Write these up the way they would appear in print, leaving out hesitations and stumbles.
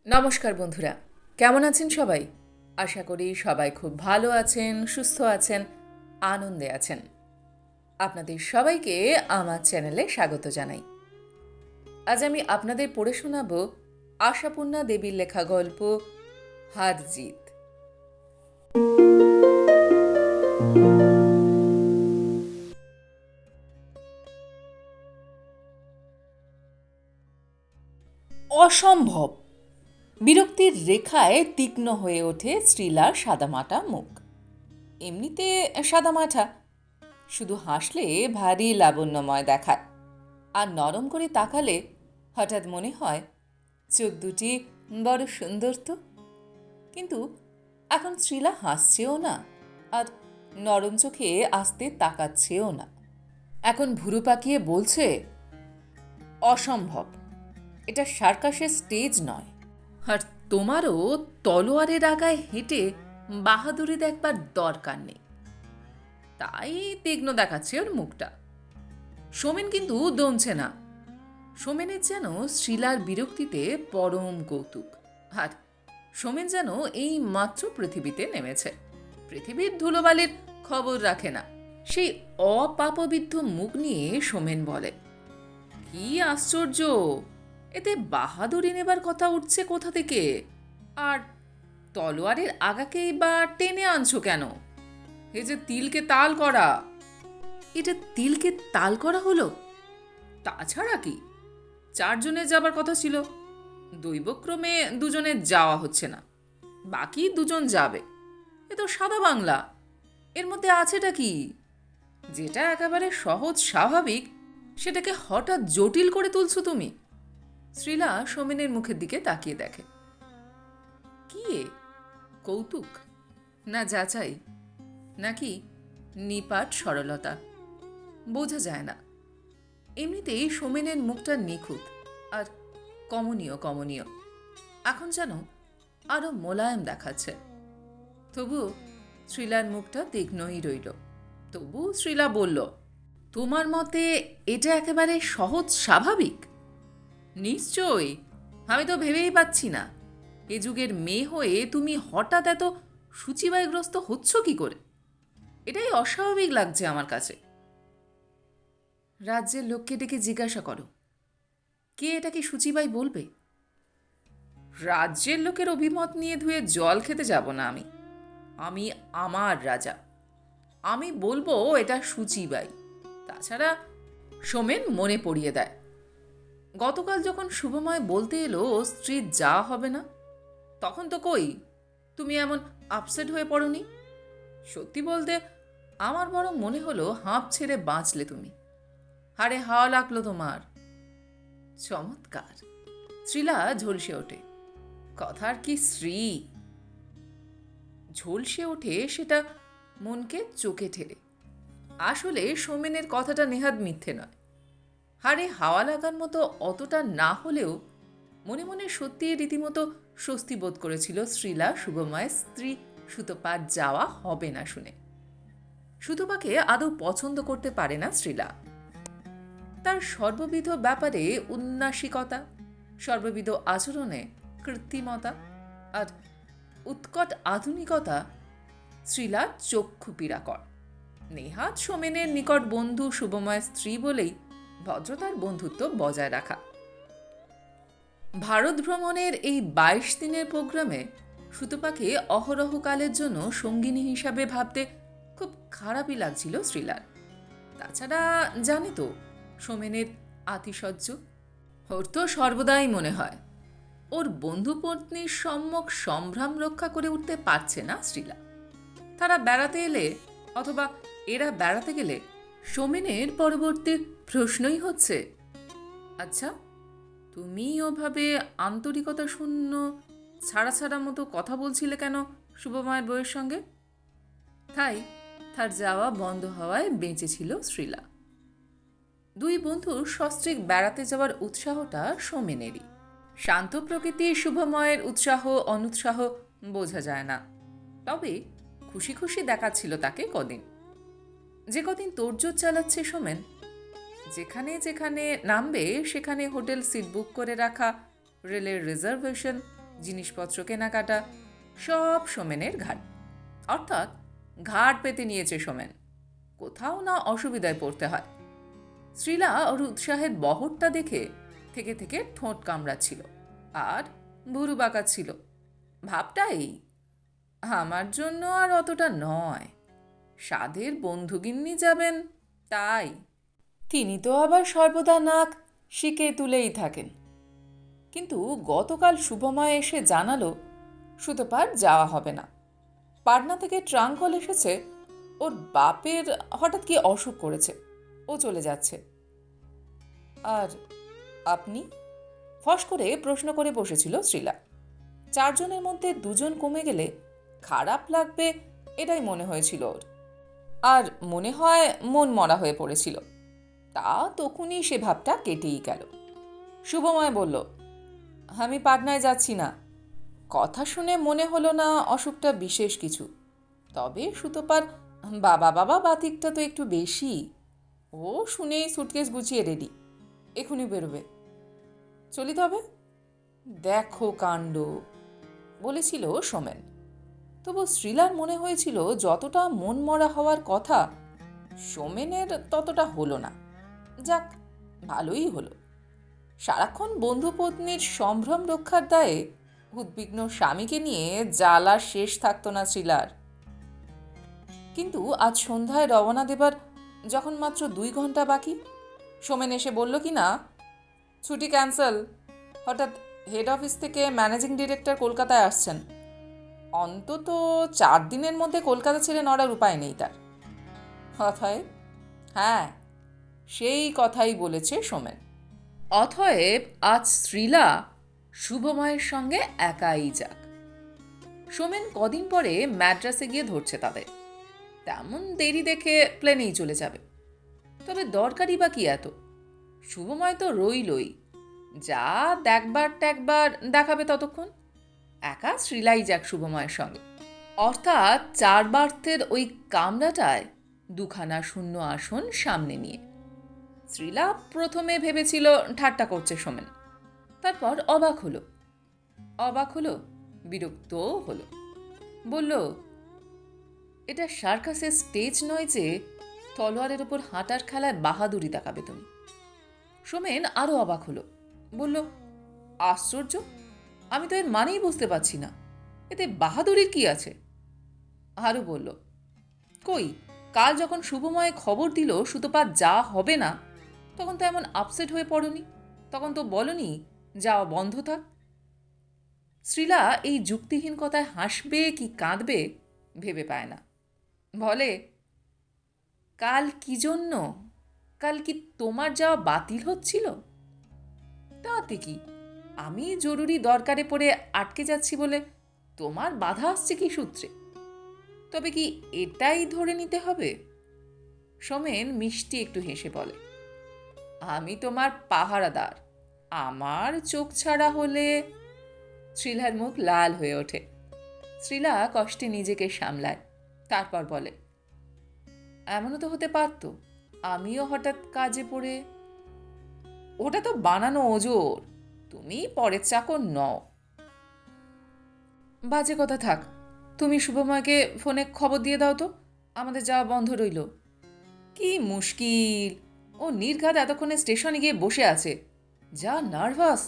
নমস্কার বন্ধুরা, কেমন আছেন সবাই? আশা করি সবাই খুব ভালো আছেন, সুস্থ আছেন, আনন্দে আছেন। আপনাদের সবাইকে আমার চ্যানেলে স্বাগত জানাই। আজ আমি আপনাদের পড়ে শোনাব আশাপূর্ণা দেবীর লেখা গল্প হার জিত। অসম্ভব! বিরক্তির রেখায় তীক্ষ্ণ হয়ে ওঠে শ্রীলার সাদামাটা মুখ। এমনিতে সাদামাটা, শুধু হাসলে ভারী লাবণ্যময় দেখায়, আর নরম করে তাকালে হঠাৎ মনে হয় চোখ দুটি বড় সুন্দর তো। কিন্তু এখন শ্রীলা হাসছেও না, আর নরম চোখে আস্তে তাকাচ্ছেও না। এখন ভুরু পাকিয়ে বলছে, অসম্ভব, এটা সার্কাসের স্টেজ নয়। আর তোমারও তলোয়ারের আগায় হেঁটে বাহাদুরি দেখবার দরকার নেই। তাই তীক্ষ্ণ দেখাচ্ছে ওর মুখটা। সোমেন কিন্তু দমছে না। সোমেনের যেন শ্রীলার বিরক্তিতে পরম কৌতুক। আর সোমেন যেন এই মাত্র পৃথিবীতে নেমেছে, পৃথিবীর ধুলোবালির খবর রাখে না। সেই অপাপবিদ্ধ মুখ নিয়ে সোমেন বলে, কি আশ্চর্য, এতে বাহাদুরি নেবার কথা উঠছে কোথা থেকে? আর তলোয়ারের আগাকেই বা টেনে আনছো কেন? এই যে তিলকে তাল করা, এটা তিলকে তাল করা হলো? তাছাড়া কি, 4 জনের যাবার কথা ছিল, দৈবক্রমে 2 জনের যাওয়া হচ্ছে না, বাকি 2 জন যাবে। এ তো সাদা বাংলা, এর মধ্যে আছেটা কি? যেটা একেবারে সহজ স্বাভাবিক, সেটাকে হঠাৎ জটিল করে তুলছো তুমি। শ্রীলা সোমেনের মুখের দিকে তাকিয়ে দেখে। কি এ? কৌতুক, না যাচাই, নাকি নিপাট সরলতা? বোঝা যায় না। এমনিতেই সোমেনের মুখটা নিখুঁত আর কমনীয়। এখন যেন আরো মোলায়েম দেখাচ্ছে। তবু শ্রীলার মুখটা তীক্ষ্ণই রইল। তবু শ্রীলা বলল, তোমার মতে এটা একেবারে সহজ স্বাভাবিক? নিশ্চয়ই, আমি তো ভেবেই পাচ্ছি না, এ যুগের মেয়ে হয়ে তুমি হঠাৎ এত সূচিবায়গ্রস্ত হচ্ছ কি করে? এটাই অস্বাভাবিক লাগছে আমার কাছে। রাজ্যের লোককে ডেকে জিজ্ঞাসা করো, কে এটাকে সূচিবাই বলবে? রাজ্যের লোকের অভিমত নিয়ে ধুয়ে জল খেতে যাব না আমি। আমি আমার রাজা, আমি বলবো এটা সূচিবাই। তাছাড়া সোমেন মনে পড়িয়ে দেয়, গতকাল যখন শুভময় বলতে এলো ও স্ত্রীর যা হবে না, তখন তো কই তুমি এমন আপসেট হয়ে পড়নি। সত্যি বলতে আমার বরং মনে হলো হাঁপ ছেড়ে বাঁচলে তুমি। হাড়ে হাওয়া লাগলো তোমার। চমৎকার! শ্রীলা ঝলসে ওঠে। কথার কি শ্রী! ঝলসে ওঠে সেটা মনকে চোখে ঠেলে। আসলে সোমেনের কথাটা নেহাত মিথ্যে নয়। হাড়ে হাওয়া লাগার মতো অতটা না হলেও মনে মনে সত্যি রীতিমতো স্বস্তি বোধ করেছিল শ্রীলা শুভময়ের স্ত্রী সুতপার যাওয়া হবে না শুনে। সুতপাকে আদৌ পছন্দ করতে পারে না শ্রীলা। তার সর্ববিধ ব্যাপারে উন্নাসিকতা, সর্ববিধ আচরণে কৃত্রিমতা আর উৎকট আধুনিকতা শ্রীলার চক্ষু পীড়াকর। নেহাত সোমেনের নিকট বন্ধু শুভময় স্ত্রী বলেই ভদ্রতার বন্ধুত্ব বজায় রাখা। ভারত ভ্রমণের এই 22 দিনের প্রোগ্রামে সুতপাকে অহরহকালের জন্য সঙ্গিনী হিসাবে ভাবতে খুব খারাপই লাগছিল শ্রীলার। তাছাড়া জানে তো সোমেনের আতিশয্য, ওর তো সর্বদাই মনে হয় ওর বন্ধুপত্নীর সম্যক সম্ভ্রম রক্ষা করে উঠতে পারছে না শ্রীলা। তারা বেড়াতে এলে অথবা এরা বেড়াতে গেলে সোমেনের পরবর্তী প্রশ্নই হচ্ছে, আচ্ছা তুমি ওভাবে আন্তরিকতা শূন্য ছাড়া মতো কথা বলছিলে কেন শুভময়ের বউয়ের সঙ্গে? তাই তার যাওয়া বন্ধ হওয়ায় বেঁচেছিল শ্রীলা। 2 বন্ধুর সস্ত্রীক বেড়াতে যাওয়ার উৎসাহটা সোমেনেরই। শান্ত প্রকৃতির শুভময়ের উৎসাহ অনুৎসাহ বোঝা যায় না। তবে খুশি খুশি দেখাচ্ছিল তাকে কদিন। যে কদিন তোড়জোড় চালাচ্ছে সোমেন, যেখানে যেখানে নামবে সেখানে হোটেল সিট বুক করে রাখা, রেলের রিজার্ভেশন, জিনিসপত্র কেনাকাটা সব সোমেনের ঘাট। অর্থাৎ ঘাট পেতে নিয়েছে সোমেন, কোথাও না অসুবিধায় পড়তে হয়। শ্রীলা ওর উৎসাহের বহরটা দেখে থেকে থেকে ঠোঁট কামড়াচ্ছিল আর ভুরু বাঁকাচ্ছিল। ভাবটা এই, আমার জন্য আর অতটা নয়, সাধের বন্ধুগিন্নি যাবেন তাই। তিনি তো আবার সর্বদা নাক শিকে তুলেই থাকেন। কিন্তু গতকাল শুভময় এসে জানালো সুতোপার যাওয়া হবে না। পাটনা থেকে ট্রাঙ্ক কল এসেছে, ওর বাপের হঠাৎ কি অসুখ করেছে, ও চলে যাচ্ছে। আর আপনি? ফস করে প্রশ্ন করে বসেছিল শ্রীলা। চারজনের মধ্যে দুজন কমে গেলে খারাপ লাগবে এটাই মনে হয়েছিল ওর। আর মনে হয় মন মরা হয়ে পড়েছিল। তা তখনই সে ভাবটা কেটেই গেল। শুভময় বলল, আমি পাটনায় যাচ্ছি না। কথা শুনে মনে হলো না অসুখটা বিশেষ কিছু, তবে সুতোপার বাবা বাবা বাতিকটা তো একটু বেশি। ও শুনেই সুটকেস গুছিয়ে রেডি, এখনই বেরোবে। চলি তবে? দেখো কাণ্ড, বলেছিল সোমেন। তবু শ্রীলার মনে হয়েছিল যতটা মন মরা হওয়ার কথা সোমেনের ততটা হলো না। যাক, ভালোই হলো। সারাক্ষণ বন্ধুপত্নীর সম্ভ্রম রক্ষার দায়ে উদ্বিগ্ন স্বামীকে নিয়ে জ্বালা শেষ থাকত না শ্রীলার। কিন্তু আজ সন্ধ্যায় রওনা দেবার যখন মাত্র 2 ঘন্টা বাকি, সোমেন এসে বলল কি না, ছুটি ক্যান্সেল, হঠাৎ হেড অফিস থেকে ম্যানেজিং ডিরেক্টর কলকাতায় আসছেন। অন্তত 4 দিনের মধ্যে কলকাতা ছেড়ে নড়ার উপায় নেই তার। অতএব, হ্যাঁ, সেই কথাই বলেছে সোমেন। অতএব আজ শ্রীলা শুভময়ের সঙ্গে একাই যাক। সোমেন কদিন পরে ম্যাড্রাসে গিয়ে ধরছে তাদের। তেমন দেরি দেখে প্লেনেই চলে যাবে। তবে দরকারই বা কি এত? শুভময় তো রইলই, যা দেখবার দেখাবে ততক্ষণ। একা শ্রীলাই যাক শুভময়ের সঙ্গে। অর্থাৎ 4 বার্থের ওই কামরাটায় 2খানা শূন্য আসন সামনে নিয়ে। শ্রীলা প্রথমে ভেবেছিল ঠাট্টা করছে সোমেন, তারপর অবাক হলো, বিরক্তও হলো। বলল, এটা সার্কাসের স্টেজ নয় যে তলোয়ারের উপর হাঁটার খেলায় বাহাদুরি দেখাবে তুমি। সোমেন আরো অবাক হলো, বলল, আশ্চর্য, আমি তো এর মানেই বুঝতে পারছি না, এতে বাহাদুরির কি আছে? আরও বলল, কই, কাল যখন শুভময় খবর দিল সুতোপা যা হবে না, তখন তো এমন আপসেট হয়ে পড়নি, তখন তো বলনি যাওয়া বন্ধ থাক। শ্রীলা এই যুক্তিহীন কথায় হাসবে কি কাঁদবে ভেবে পায় না। বলে, কাল কি জন্য? কাল কি তোমার যাওয়া বাতিল হচ্ছিল? তাতে কি, আমি জরুরি দরকারে পড়ে আটকে যাচ্ছি বলে তোমার বাধা আসছে কি সূত্রে? তবে কি এটাই ধরে নিতে হবে? সোমেন মিষ্টি একটু হেসে বলে, আমি তোমার পাহারাদার, আমার চোখ ছাড়া হলে। শ্রীলার মুখ লাল হয়ে ওঠে। শ্রীলা কষ্টে নিজেকে সামলায়, তারপর বলে, এমনও তো হতে পারত আমিও হঠাৎ কাজে পড়ে। ওটা তো বানানো ওজোর, তুমি পরের চাকর নও। বাজে কথা থাক, তুমি শুভময়কে ফোনে খবর দিয়ে দাও তো, আমাদের যাওয়া বন্ধ রইল। কি মুশকিল, ও নির্ঘাত এতক্ষণে স্টেশনে গিয়ে বসে আছে, যা নার্ভাস।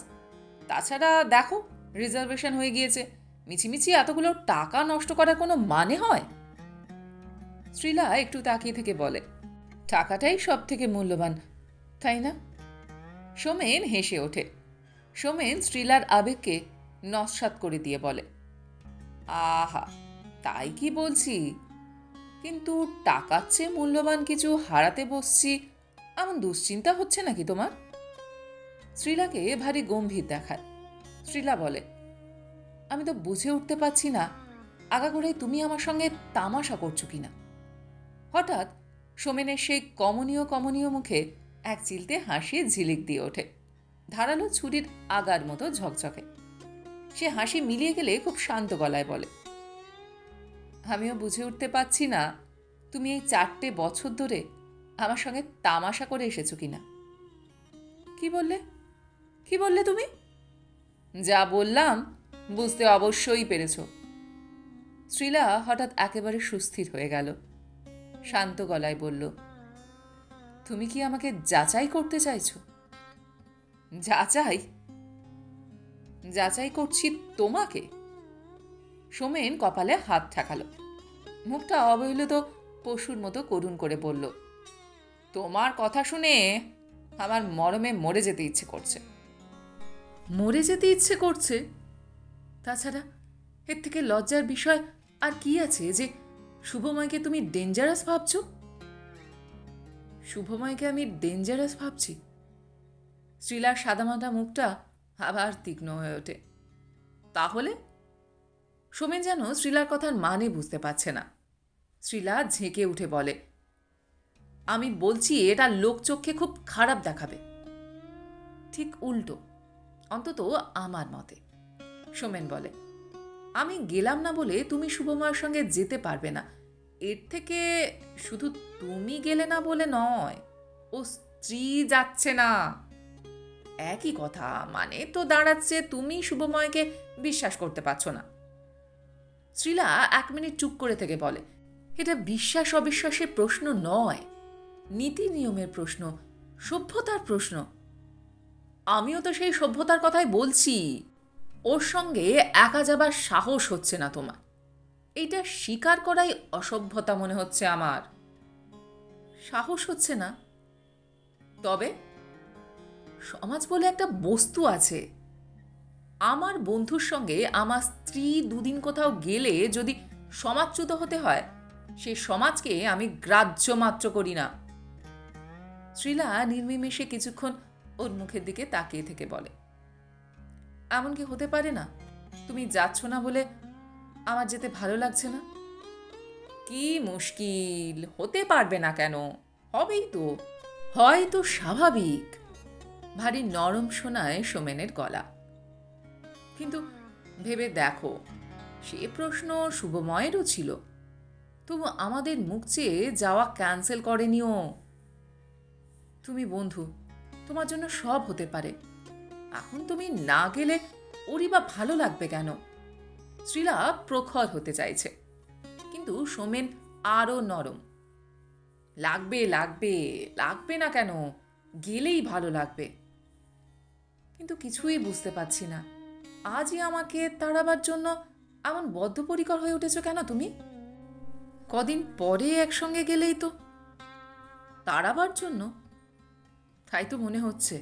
তাছাড়া দেখো, রিজার্ভেশন হয়ে গিয়েছে, মিছিমিছি এতগুলো টাকা নষ্ট করার কোনো মানে হয়? শ্রীলা একটু তাকিয়ে থেকে বলে, টাকাটাই সব থেকে মূল্যবান, তাই না? সোমেন হেসে ওঠে। সোমেন শ্রীলার আবেগকে নস্যাৎ করে দিয়ে বলে, আহা, তাই কি বলছি, কিন্তু টাকার চেয়ে মূল্যবান কিছু হারাতে বসছি এমন দুশ্চিন্তা হচ্ছে নাকি তোমার? শ্রীলাকে ভারী গম্ভীর দেখায়। শ্রীলা বলে, আমি তো বুঝে উঠতে পারছি না আগাগোড়াই তুমি আমার সঙ্গে তামাশা করছো কিনা। হঠাৎ সোমেনের সেই কমনীয় মুখে এক চিলতে হাসি ঝিলিক দিয়ে ওঠে, ধারালো ছুরির আগার মতো ঝকঝকে। সে হাসি মিলিয়ে গেলে খুব শান্ত গলায় বলে, আমিও বুঝে উঠতে পারছি না তুমি এই 4টে বছর ধরে আমার সঙ্গে তামাশা করে এসেছো কিনা। কি বললে তুমি? যা বললাম বুঝতে অবশ্যই পেরেছ। শ্রীলা হঠাৎ একেবারে সুস্থির হয়ে গেল। শান্ত গলায় বলল, তুমি কি আমাকে যাচাই করতে চাইছো? যাচাই? যাচাই করছি তোমাকে? সোমেন কপালে হাত ঠেকালো। মুখটা অবহেলিত পশুর মতো করুণ করে বলল, তোমার কথা শুনে আমার মরমে মরে যেতে ইচ্ছে করছে। মরে যেতে ইচ্ছে করছে? তাছাড়া এর থেকে লজ্জার বিষয় আর কি আছে যে শুভময়কে তুমি ডেঞ্জারাস ভাবছ? শুভময়কে আমি ডেঞ্জারাস ভাবছি? শ্রীলার সাদামাটা মুখটা আবার তীক্ষ্ণ হয়ে ওঠে। তাহলে? সোমেন যেন শ্রীলার কথার মানে বুঝতে পারছে না। শ্রীলা ঝেঁকে উঠে বলে, আমি বলছি এটা লোকচক্ষে খুব খারাপ দেখাবে। ঠিক উল্টো, অন্তত আমার মতে। সোমেন বলে, আমি গেলাম না বলে তুমি শুভময়ের সঙ্গে যেতে পারবে না, এর থেকে শুধু তুমি গেলে না বলে নয়, ও স্ত্রী যাচ্ছে না, একই কথা। মানে তো দাঁড়াচ্ছে তুমি শুভময়কে বিশ্বাস করতে পারছো না। শ্রীলা 1 মিনিট চুপ করে থেকে বলে, এটা বিশ্বাস অবিশ্বাসের প্রশ্ন নয়, নীতি নিয়মের প্রশ্ন, সভ্যতার প্রশ্ন। আমিও তো সেই সভ্যতার কথাই বলছি। ওর সঙ্গে একা যাবার সাহস হচ্ছে না তোমার। এইটা স্বীকার করাই অসভ্যতা মনে হচ্ছে আমার। সাহস হচ্ছে না? তবে সমাজ বলে একটা বস্তু আছে। আমার বন্ধুর সঙ্গে আমার স্ত্রী 2 দিন কোথাও গেলে যদি সমাজচ্যুত হতে হয়, সেই সমাজকে আমি গ্রাহ্য মাত্র করি না। শ্রীলা নির্বিমেষে কিছুক্ষণ ওর মুখের দিকে তাকিয়ে থেকে বলে, এমন কি হতে পারে না তুমি যাচ্ছ না বলে আমার যেতে ভালো লাগছে না? কি মুশকিল, হতে পারবে না কেন? হবেই তো। হয়তো স্বাভাবিক। ভারী নরম শোনায় সোমেনের গলা। কিন্তু ভেবে দেখো, সে প্রশ্ন শুভময়েরও ছিল, তবু আমাদের মুখ চেয়ে যাওয়া ক্যান্সেল করেনিও। তুমি বন্ধু, তোমার জন্য সব হতে পারে। এখন তুমি না গেলে ওরই বা ভালো লাগবে কেন? শ্রীলা প্রখর হতে চাইছে, কিন্তু সোমেন আরো নরম। লাগবে লাগবে, লাগবে না কেন? গেলেই ভালো লাগবে। কিন্তু কিছুই বুঝতে পারছি না, আজই আমাকে তাড়াবার জন্য এমন বদ্ধপরিকর হয়ে উঠেছ কেন তুমি? কদিন পরে একসঙ্গে গেলেই তো। তাড়াবার জন্য? তাই তো মনে হচ্ছে।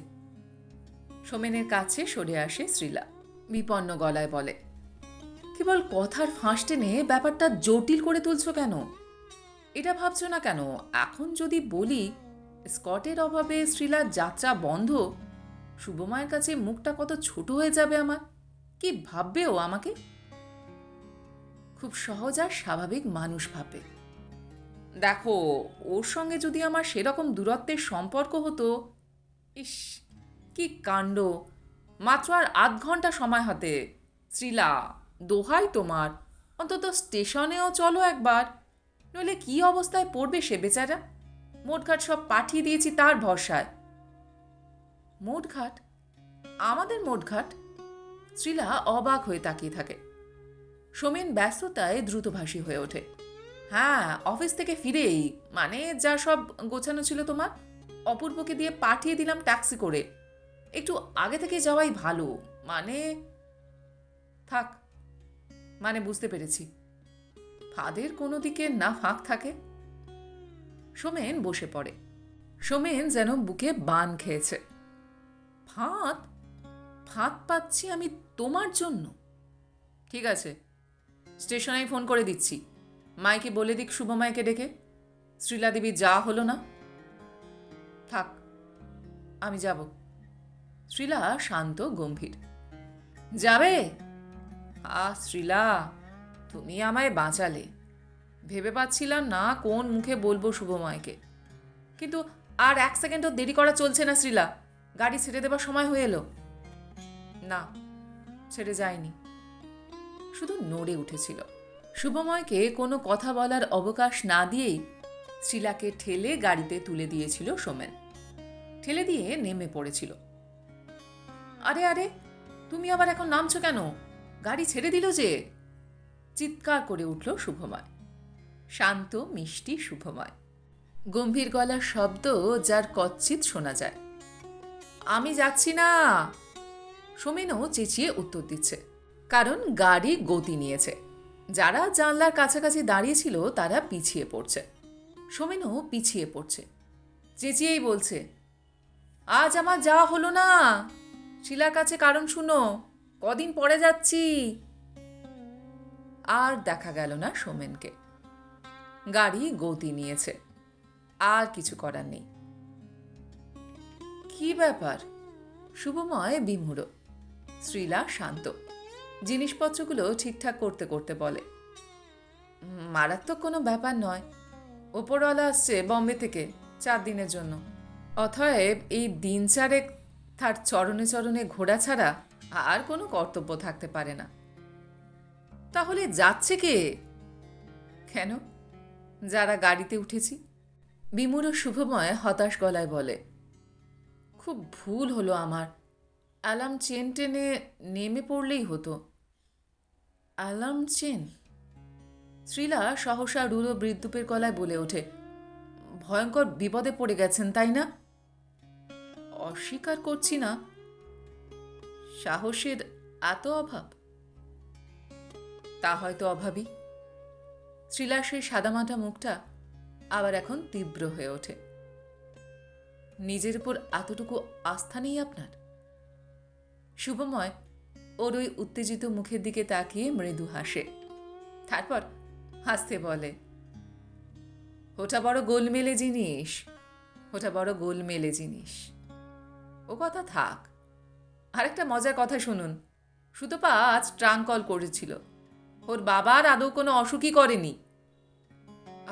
সোমেনের কাছে সরে আসে শ্রীলা, বিপন্ন গলায় বলে, কেবল কথার ফাঁস টেনে ব্যাপারটা জটিল করে তুলছ কেন? এটা ভাবছ না কেন এখন যদি বলি স্কটের অভাবে শ্রীলার যাত্রা বন্ধ, শুভময়ের কাছে মুখটা কত ছোট হয়ে যাবে আমার? কি ভাববে ও আমাকে? খুব সহজ আর স্বাভাবিক মানুষ ভাববে। দেখো, ওর সঙ্গে যদি আমার সেরকম দূরত্বের সম্পর্ক হতো, ইস কি কাণ্ড! মাত্র আর 8 ঘন্টা সময় হাতে। শ্রীলা, দোহাই তোমার, অন্তত স্টেশনেও চলো একবার, নইলে কি অবস্থায় পড়বে সে বেচারা। মোটঘাট সব পাঠিয়ে দিয়েছি তার ভরসায়। মোটঘাট? আমাদের মোটঘাট? শ্রীলা অবাক হয়ে তাকিয়ে থাকে। সোমেন ব্যস্ততায় দ্রুতভাষী হয়ে ওঠে। হ্যাঁ, অফিস থেকে ফিরেই, মানে যা সব গোছানো ছিল তোমার, অপূর্বকে দিয়ে পাঠিয়ে দিলাম ট্যাক্সি করে। একটু আগে থেকে যাওয়াই ভালো। মানে থাক, মানে বুঝতে পেরেছি। ফাঁদের কোনো দিকে না ফাঁক থাকে। সোমেন বসে পড়ে। সোমেন যেন বুকে বান খেয়েছে। ফাঁদ? ফাঁদ পাচ্ছি আমি তোমার জন্য? ঠিক আছে, স্টেশনেই ফোন করে দিচ্ছি। মাইকে বলে দিক শুভময়কে ডেকে। শ্রীলা দেবী যা হলো না। থাক, আমি যাব। শ্রীলা শান্ত গম্ভীর। যাবে? শ্রীলা, তুমি আমায় বাঁচালে। ভেবে পাচ্ছিলাম না কোন মুখে বলবো শুভময়কে, কিন্তু আর 1 সেকেন্ডও দেরি করা চলছে না শ্রীলা। গাড়ি ছেড়ে দেবার সময় হয়ে এলো। না, ছেড়ে যায়নি, শুধু নড়ে উঠেছিল। শুভময়কে কোনো কথা বলার অবকাশ না দিয়েই শ্রীলাকে ঠেলে গাড়িতে তুলে দিয়েছিল সোমেন। ঠেলে দিয়ে নেমে পড়েছিল। আরে আরে, তুমি আবার এখন নামছো কেন? গাড়ি ছেড়ে দিল যে, চিৎকার করে উঠল শুভময়। শান্ত মিষ্টি শুভময়, গম্ভীর গলার শব্দ যার কচ্ছিৎ শোনা যায়। আমি যাচ্ছি না। সোমেনও চেঁচিয়ে উত্তর দিচ্ছে, কারণ গাড়ি গতি নিয়েছে। যারা জানলার কাছাকাছি দাঁড়িয়েছিল তারা পিছিয়ে পড়ছে। সোমেনও পিছিয়ে পড়ছে, চেঁচিয়েই বলছে, আজ আমার যাওয়া হলো না। শিলার কাছে কারণ শুনো, কদিন পরে যাচ্ছি। আর দেখা গেল না সোমেনকে। গাড়ি গতি নিয়েছে, আর কিছু করার নেই। কি ব্যাপার? শুভময় বিমূঢ়, শ্রীলা শান্ত। জিনিসপত্রগুলো ঠিকঠাক করতে করতে বলে, মারাত্মক কোনো ব্যাপার নয়। ওপরওয়ালা আসছে বম্বে থেকে 4 দিনের জন্য। অতএব এই দিন চারেক তার চরণে চরণে ঘোরা ছাড়া আর কোনো কর্তব্য থাকতে পারে না। তাহলে যাচ্ছে কে? কেন, যারা গাড়িতে উঠেছি। বিমূঢ় শুভময় হতাশ গলায় বলে, খুব ভুল হলো আমার। অ্যালার্ম চেন টেনে নেমে পড়লেই হতো। Alarm chain? শ্রীলা সহসা রুড়ো বৃদ্ধুপের গলায় বলে ওঠে, ভয়ঙ্কর বিপদে পড়ে গেছেন তাই না? অস্বীকার করছি না, সাহসের এত অভাব। তা হয়তো অভাবই। শ্রীলার সেই সাদামাটা মুখটা আবার এখন তীব্র হয়ে ওঠে। নিজের উপর এতটুকু আস্থা নেই আপনার? শুভময় ওর ওই উত্তেজিত মুখের দিকে তাকিয়ে মৃদু হাসে। তারপর হাসতে বলে, ওটা বড় গোলমেলে জিনিস, ওটা বড় গোলমেলে জিনিস। ও কথা থাক, আরেকটা মজার কথা শুনুন। সুতপা আজ ট্রাঙ্ক কল করেছিল। ওর বাবার আদৌ কোনো অসুখই করেনি।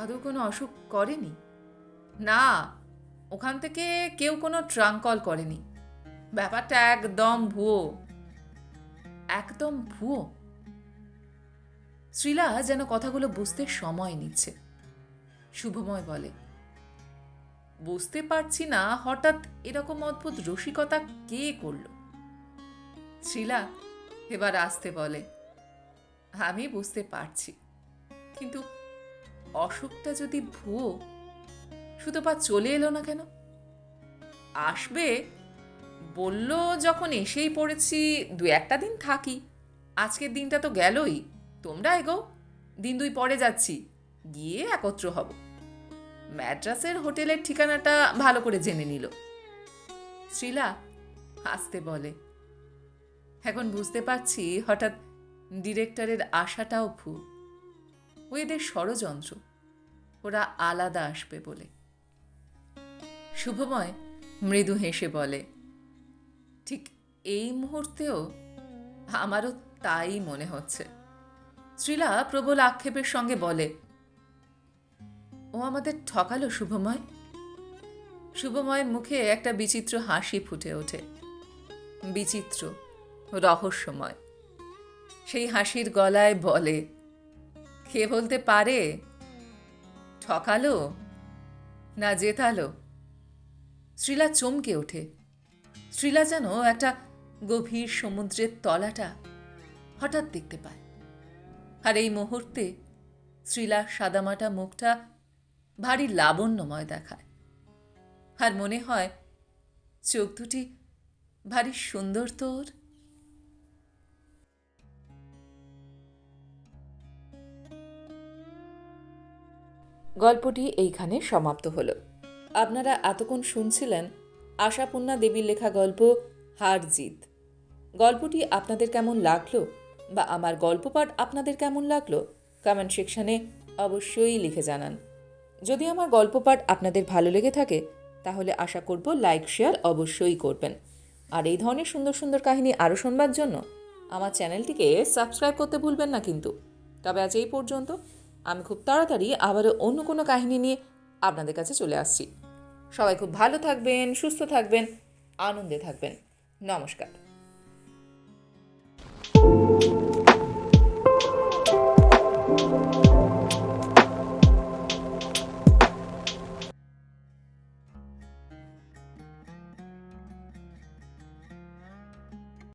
আদৌ কোনো অসুখ করেনি? না, ওখান থেকে কেউ কোনো ট্রাঙ্ক কল করেনি। ব্যাপারটা একদম ভুয়ো। একদম ভুয়ো? শ্রীলা যেন কথাগুলো বুঝতে সময় নিচ্ছে। শুভময় বলে, বুঝতে পারছি না হঠাৎ এরকম অদ্ভুত রসিকতা কে করল। শ্রীলা এবার আসতে বলে, আমি বুঝতে পারছি, কিন্তু অসুখটা যদি ভুয়ো, সুতপা চলে এলো না কেন? আসবে বলল যখন এসেই পড়েছি, 2-1 দিন থাকি। আজকের দিনটা তো গেলই, তোমরা এগো, দিন 2 পরে যাচ্ছি, গিয়ে একত্র হব। ম্যাড্রাসের হোটেলের ঠিকানাটা ভালো করে জেনে নিল। শ্রীলা হাসতে বলে, এখন বুঝতে পারছি হঠাৎ ডিরেক্টরের আশাটাও ভুল। ও এদের ষড়যন্ত্র, ওরা আলাদা আসবে বলে। শুভময় মৃদু হেসে বলে, ঠিক এই মুহূর্তেও আমারও তাই মনে হচ্ছে। শ্রীলা প্রবল আক্ষেপের সঙ্গে বলে, ও আমাদের ঠকালো শুভময়। শুভময়ের মুখে একটা বিচিত্র হাসি ফুটে ওঠে, বিচিত্র, রহস্যময়। সেই হাসির গলায় বলে, কে বলতে পারে ঠকালো না জেতালো? শ্রীলা চমকে ওঠে। শ্রীলা যেন একটা গভীর সমুদ্রের তলাটা হঠাৎ দেখতে পায়। আর এই মুহূর্তে শ্রীলার সাদামাটা মুখটা ভারী লাবণ্যময় দেখায়। আর মনে হয় চোখ দুটি ভারী সুন্দর তোর। গল্পটি এইখানে সমাপ্ত হলো। আপনারা এতক্ষণ শুনছিলেন আশাপূর্ণা দেবীর লেখা গল্প হার জিত। গল্পটি আপনাদের কেমন লাগলো বা আমার গল্প পাঠ আপনাদের কেমন লাগলো কমেন্ট সেকশনে অবশ্যই লিখে জানান। যদি আমার গল্প পাঠ আপনাদের ভালো লেগে থাকে তাহলে আশা করব লাইক শেয়ার অবশ্যই করবেন। আর এই ধরনের সুন্দর সুন্দর কাহিনী আরও শুনবার জন্য আমার চ্যানেলটিকে সাবস্ক্রাইব করতে ভুলবেন না কিন্তু। তবে আজ এই পর্যন্ত। আমি খুব তাড়াতাড়ি আবারও অন্য কোনো কাহিনী নিয়ে আপনাদের কাছে চলে আসছি। সবাই খুব ভালো থাকবেন, সুস্থ থাকবেন, আনন্দে থাকবেন। নমস্কার।